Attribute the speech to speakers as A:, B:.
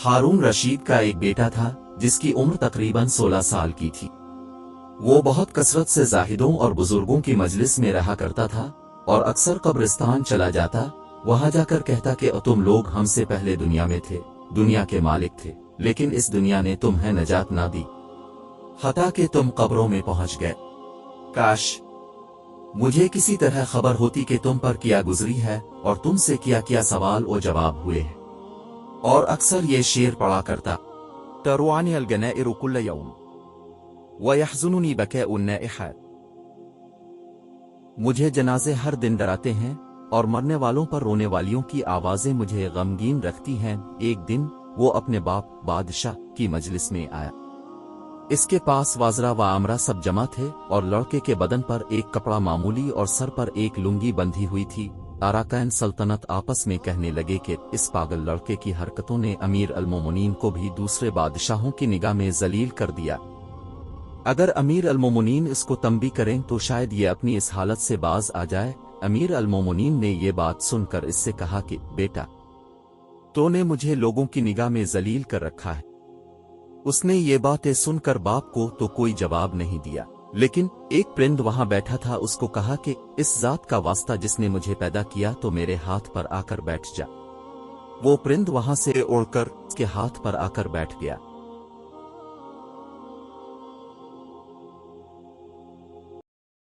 A: हारून रशीद का एक बेटा था जिसकी उम्र तकरीबन 16 साल की थी। वो बहुत कसरत से जाहिदों और बुजुर्गों की मजलिस में रहा करता था और अक्सर कब्रिस्तान चला जाता, वहां जाकर कहता कि तुम लोग हमसे पहले दुनिया में थे, दुनिया के मालिक थे, लेकिन इस दुनिया ने तुम्हें नजात ना दी, हता कि तुम कब्रों में पहुंच गए। काश मुझे किसी तरह खबर होती कि तुम पर क्या गुजरी है और तुमसे क्या क्या सवाल और जवाब हुए हैं। और अक्सर ये शेर पढ़ा करता,
B: تروعني الجنائر كل يوم ويحزنني بكاء النائحات। मुझे जनाजे हर दिन डराते हैं और मरने वालों पर रोने वालियों की आवाजें मुझे गमगीन रखती हैं। एक दिन वो अपने बाप बादशाह की मजलिस में आया। इसके पास वाजरा व आमरा सब जमा थे और लड़के के बदन पर एक कपड़ा मामूली और सर पर एक लुंगी बंधी हुई थी। अराकान सल्तनत आपस में कहने लगे कि इस पागल लड़के की हरकतों ने अमीर अल-मोमिनीन को भी दूसरे बादशाहों की निगाह में जलील कर दिया। अगर अमीर अल-मोमिनीन इसको तंबी करें तो शायद ये अपनी इस हालत से बाज आ जाए। अमीर अल-मोमिनीन ने ये बात सुनकर इससे कहा कि बेटा, तूने मुझे लोगों की निगाह में जलील कर रखा है। उसने ये बातें सुनकर बाप को तो कोई जवाब नहीं दिया, लेकिन एक परिंद वहां बैठा था, उसको कहा कि इस जात का वास्ता जिसने मुझे पैदा किया तो मेरे हाथ पर आकर बैठ जा। वो परिंद वहां से उड़कर उसके हाथ पर आकर बैठ गया।